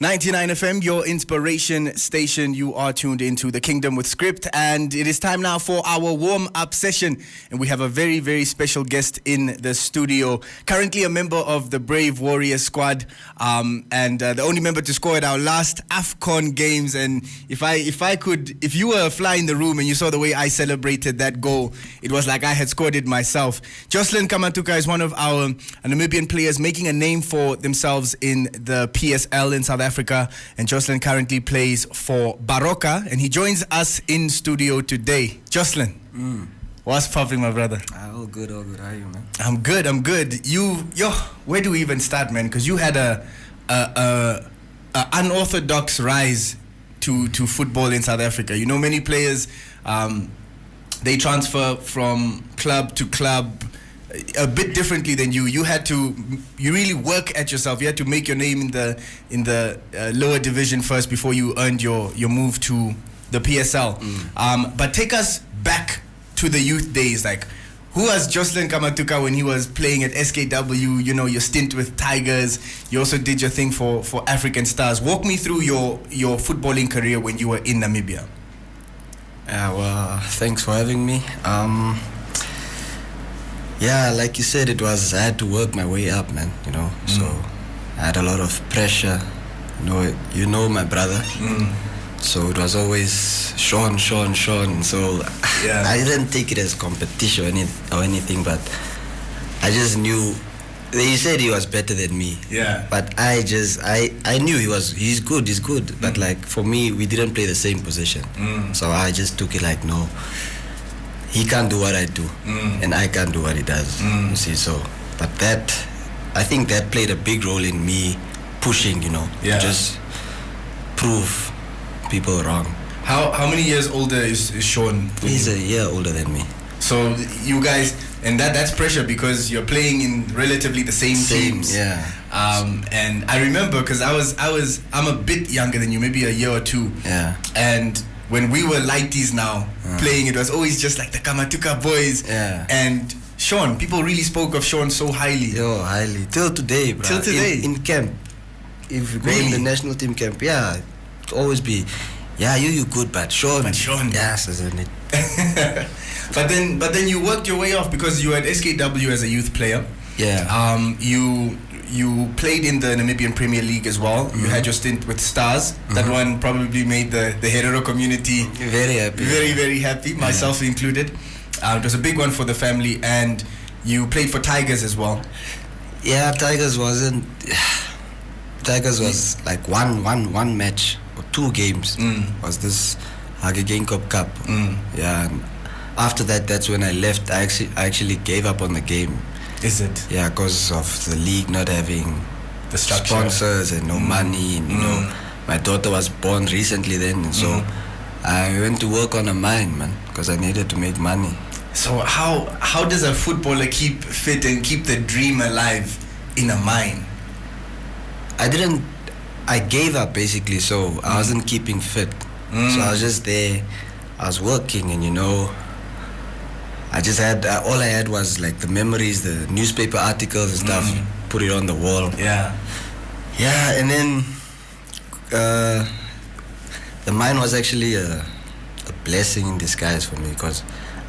99 FM, your inspiration station. You are tuned into The Kingdom with Skrypt, and it is time now for our warm-up session. And we have a very, very special guest in the studio, currently a member of the Brave Warriors squad, and the only member to score at our last Afcon games. And if you were a fly in the room and you saw the way I celebrated that goal, it was like I had scored it myself. Joslin Kamatuka is one of our Namibian players making a name for themselves in the PSL in South Africa, and Joslin currently plays for Baroka, and he joins us in studio today. Joslin, what's popping, my brother? All good. How are you, man? I'm good. Where do we even start, man? Because you had a unorthodox rise to football in South Africa. You know, many players they transfer from club to club a bit differently than you. You really work at yourself. You had to make your name in the lower division first before you earned your move to the PSL. But take us back to the youth days. Like, who was Joslin Kamatuka when he was playing at SKW? You know, your stint with Tigers. You also did your thing for African Stars. Walk me through your footballing career when you were in Namibia. Well, thanks for having me. Yeah, like you said, I had to work my way up, man, you know. So I had a lot of pressure. You know my brother. So it was always Sean. So yeah. I didn't take it as competition or anything, but I just knew. He said he was better than me. Yeah. But I knew he's good. But like for me, we didn't play the same position. So I just took it like, no, he can't do what I do, and I can't do what he does. You see, so, but I think that played a big role in me pushing, to just prove people wrong. How many years older is Sean? He's a year older than me. So you guys, and that's pressure because you're playing in relatively the same teams. Yeah. And I remember because I'm a bit younger than you, maybe a year or two. Yeah. And when we were lighties now playing, it was always just like the Kamatuka boys. Yeah. And Sean, people really spoke of Sean so highly. Highly. Till today, bro. Till today. In camp. If you go Really? in the national team camp, yeah, it always be, yeah, you good, but Sean. Yes, isn't it? But then you worked your way off because you were at SKW as a youth player. Yeah. You played in the Namibian Premier League as well. You had your stint with Stars. That one probably made the Herero community Very happy. very, very happy, myself included. It was a big one for the family, and you played for Tigers as well. Yeah, Tigers was like one match or 2 games. Was this Hagegenkoop Cup. Yeah, and after that's when I left. I actually gave up on the game. Is it? Yeah, because of the league not having The structure. sponsors and no money. And, you know, my daughter was born recently then, and so I went to work on a mine, man, because I needed to make money. So how does a footballer keep fit and keep the dream alive in a mine? I gave up basically, so I wasn't keeping fit. So I was just there, I was working, and I just had, all I had was like the memories, the newspaper articles and stuff, put it on the wall. Yeah. Yeah, and then the mine was actually a blessing in disguise for me, because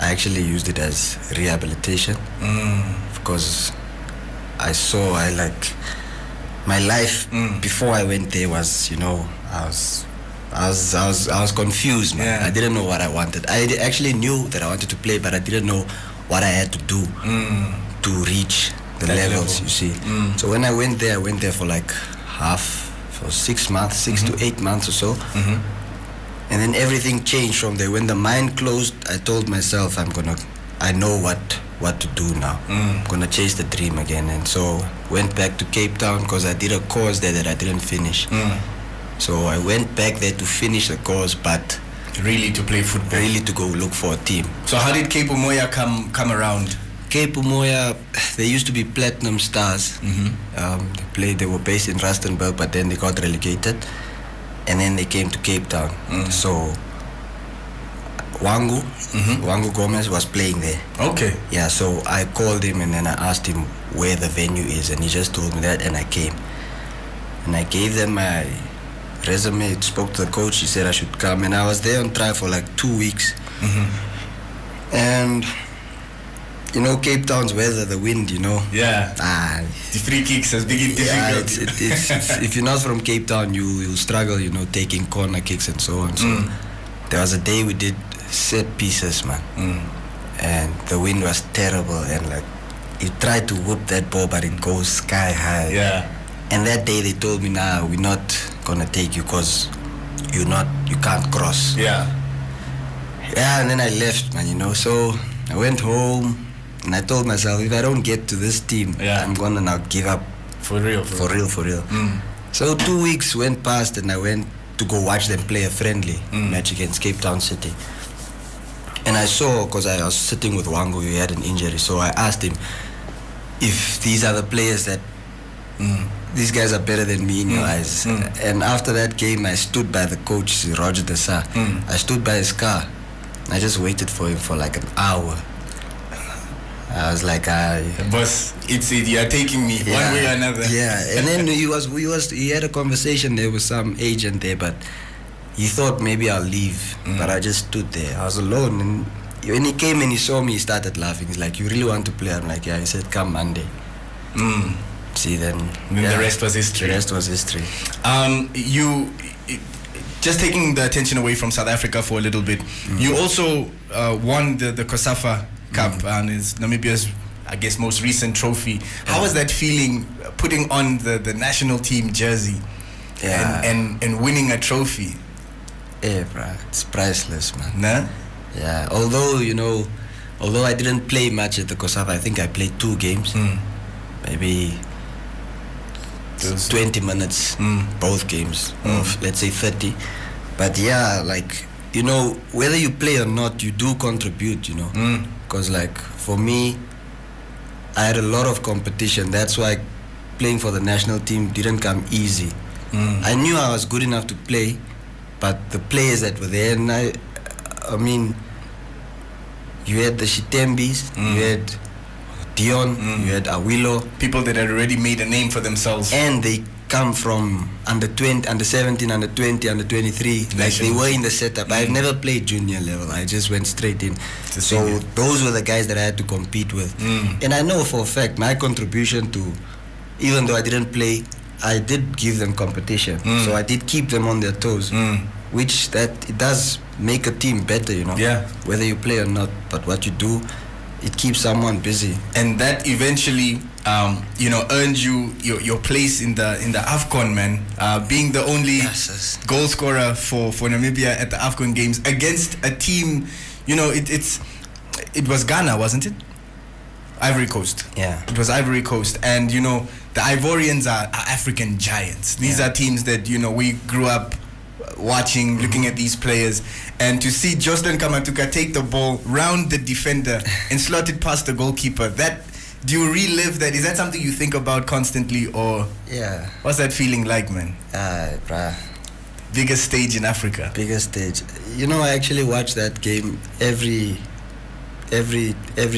I actually used it as rehabilitation. Because my life before I went there was, I was confused, man. Yeah. I didn't know what I wanted. I actually knew that I wanted to play, but I didn't know what I had to do to reach the levels, you see. So when I went there for like for 6 months, 6 to 8 months or so. And then everything changed from there. When the mine closed, I told myself I know what to do now. I'm gonna chase the dream again. And so went back to Cape Town because I did a course there that I didn't finish. So I went back there to finish the course, but Really to play football. really to go look for a team. So how did Cape Umoya come around? Cape Umoya, they used to be Platinum Stars. They were based in Rustenburg, but then they got relegated, and then they came to Cape Town. So Wangu Gomez was playing there. Okay. Yeah, so I called him and then I asked him where the venue is, and he just told me that, and I came. And I gave them my resume, spoke to the coach. He said I should come, and I was there on trial for like 2 weeks. And you know, Cape Town's weather, the wind, you know. Yeah. The free kicks has been difficult. It's if you're not from Cape Town, you'll struggle, you know, taking corner kicks and so on. So there was a day we did set pieces, man, and the wind was terrible, and like you tried to whoop that ball, but it goes sky high. Yeah. And that day they told me, nah, we're not gonna take you because you can't cross. Yeah. Yeah, and then I left, man, you know. So I went home. And I told myself, if I don't get to this team, I'm gonna now give up. For real. So 2 weeks went past, and I went to go watch them play a friendly match against Cape Town City. And I saw, because I was sitting with Wango, he had an injury. So I asked him if these are the players that these guys are better than me in your eyes. And after that game, I stood by the coach, Roger Desa. I stood by his car. I just waited for him for like an hour. I was like, boss, you're taking me one way or another. Yeah, and then he had a conversation there with some agent there, but he thought maybe I'll leave. But I just stood there. I was alone, and when he came and he saw me, he started laughing. He's like, "You really want to play?" I'm like, "Yeah." He said, "Come Monday." See, then the rest was history. The rest was history. You just taking the attention away from South Africa for a little bit. You also won the COSAFA Cup, and is Namibia's, I guess, most recent trophy. How was that feeling, putting on the national team jersey and winning a trophy? Yeah, bruh, it's priceless, man. Nah? Yeah, although I didn't play much at the COSAFA, I think I played 2 games. Maybe 20 minutes, both games, of, let's say 30. But yeah, like, you know, whether you play or not, you do contribute, you know. Because like for me, I had a lot of competition. That's why playing for the national team didn't come easy. I knew I was good enough to play, but the players that were there, and I mean, you had the Shitembis, you had Dion, you had Awilo. People that had already made a name for themselves. And they come from under 20, under 17, under 20, under 23. Like they were in the setup. I've never played junior level. I just went straight in. So those were the guys that I had to compete with. And I know for a fact my contribution to, even though I didn't play, I did give them competition. So I did keep them on their toes, which it does make a team better, you know. Yeah. Whether you play or not, but what you do, it keeps someone busy. And that eventually, earned you your place in the Afcon, man. Being the only goal scorer for Namibia at the Afcon games against a team, it was Ghana, wasn't it? Ivory Coast. Yeah. It was Ivory Coast. And, the Ivorians are African giants. These are teams that, we grew up watching, looking at these players, and to see Joslin Kamatuka take the ball round the defender and slot it past the goalkeeper, do you relive that? Is that something you think about constantly, or what's that feeling like, man? Bruh. Biggest stage in Africa. Biggest stage. I actually watch that game every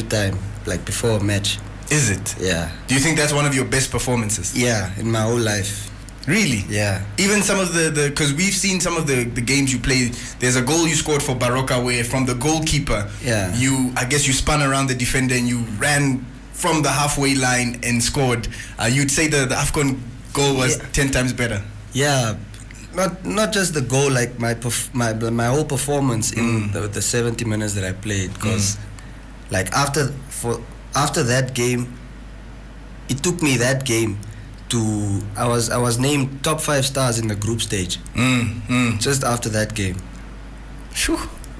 time, like before a match. Is it? Yeah. Do you think that's one of your best performances? Yeah, in my whole life. Really? Yeah. Even some of because we've seen some of the games you played. There's a goal you scored for Baroka where from the goalkeeper, I guess you spun around the defender and you ran from the halfway line and scored. You'd say the Afcon goal was 10 times better. Yeah. Not just the goal, like my whole performance in the 70 minutes that I played, because like after that game, it took me that game to I was named top 5 stars in the group stage. Just after that game. Sure.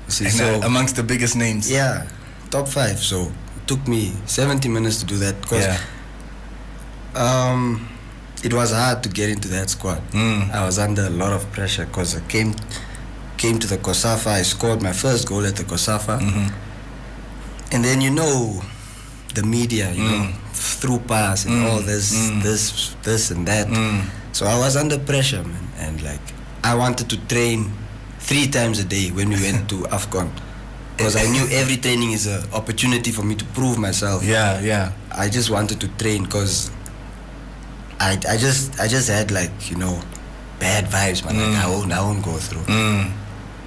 See, and so amongst the biggest names. Yeah, top 5. So it took me 70 minutes to do that, because it was hard to get into that squad. I was under a lot of pressure because I came to the COSAFA. I scored my first goal at the COSAFA, and then the media, through pass and all this and that. So I was under pressure, man, and like I wanted to train 3 times a day when we went to Afcon, because I knew every training is an opportunity for me to prove myself. Yeah. I just wanted to train because I just had like bad vibes, man. Like I won't go through.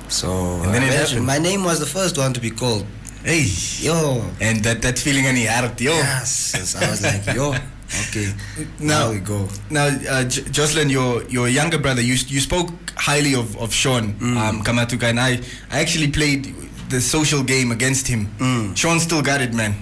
So And then it happened. my name was the first one to be called. Hey, Yo. and that feeling in your heart, yo. Yes. I was like, yo, okay. Now we go. Now, Joslin, your younger brother, you spoke highly of Sean Kamatuka, and I actually played the social game against him. Sean still got it, man.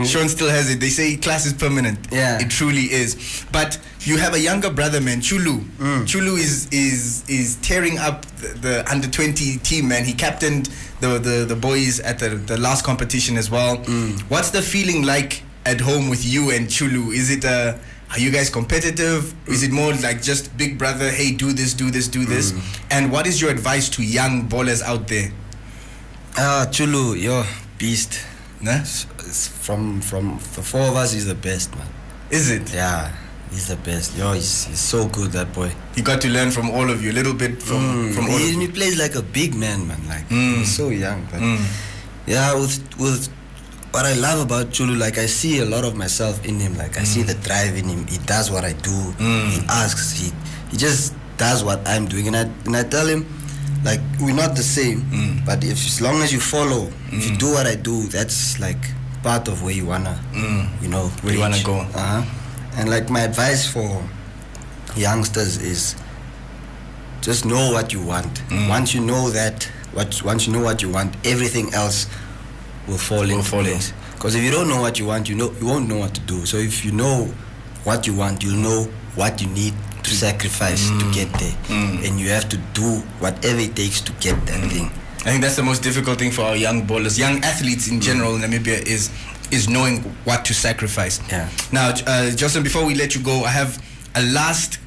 Sean still has it. They say class is permanent. Yeah. It truly is. But you have a younger brother, man, Chulu. Chulu is tearing up the under 20 team, man. He captained the boys at the last competition as well. What's the feeling like at home with you and Chulu? Is it are you guys competitive? Is it more like just big brother, hey, do this, do this, do this? And what is your advice to young ballers out there? Chulu, yo, beast. Nah? It's from the four of us, he's the best, man. Is it? Yeah, he's the best. Yo, he's so good, that boy. You got to learn from all of you, a little bit from all of you. He plays like a big man, man. Like he's so young, but yeah, with what I love about Chulu, like I see a lot of myself in him. Like I see the drive in him. He does what I do. He asks. He just does what I'm doing, and I tell him, like, we're not the same, but as long as you follow, if you do what I do, that's like part of where you wanna, where you wanna go. And like my advice for youngsters is just know what you want. Once you know once you know what you want, everything else will fall into place. Because if you don't know what you want, you won't know what to do. So if you know what you want, you'll know what you need to sacrifice to get there, and you have to do whatever it takes to get that thing. I think that's the most difficult thing for our young ballers, young athletes in general in Namibia, is knowing what to sacrifice. Yeah. Now, Joslin, before we let you go, I have a last,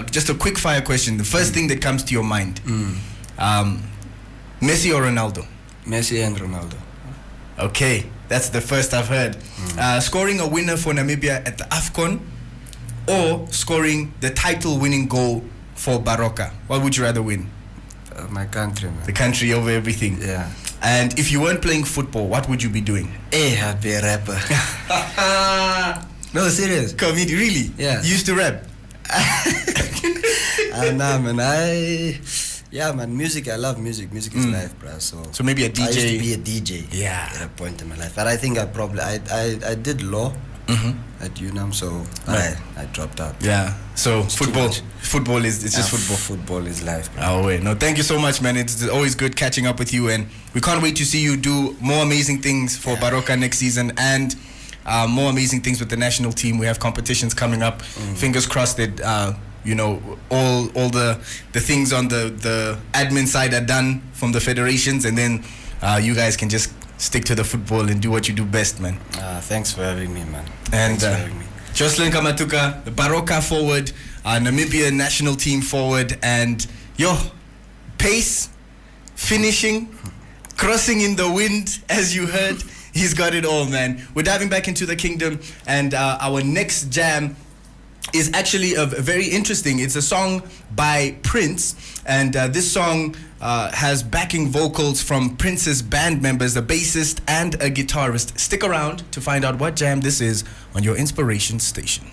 just a quick fire question. The first thing that comes to your mind, Messi or Ronaldo? Messi and Ronaldo. Okay, that's the first I've heard. Scoring a winner for Namibia at the Afcon, or scoring the title-winning goal for Baroka? What would you rather win? My country, man. The country over everything. Yeah. And if you weren't playing football, what would you be doing? Hey, I'd be a rapper. No, serious. Comedy, really? Yeah. You used to rap? Nah, man. Yeah, man. Music. I love music. Music is life, bro. So maybe a DJ. I used to be a DJ. Yeah. At a point in my life, but I think I did law at UNAM, so I dropped out. Yeah. So football is just football. Football is life, bro. Oh wait, no. Thank you so much, man. It's always good catching up with you, and we can't wait to see you do more amazing things for Baroka next season, and more amazing things with the national team. We have competitions coming up. Fingers crossed that all the things on the admin side are done from the federations, and then you guys can just stick to the football and do what you do best, man. Thanks for having me, man. And thanks for having me. Joslin Kamatuka, the Baroka forward, Namibia national team forward, and pace, finishing, crossing in the wind, as you heard. He's got it all, man. We're diving back into the kingdom, and our next jam is actually very interesting. It's a song by Prince, and this song has backing vocals from Prince's band members, a bassist and a guitarist. Stick around to find out what jam this is on your Inspiration Station.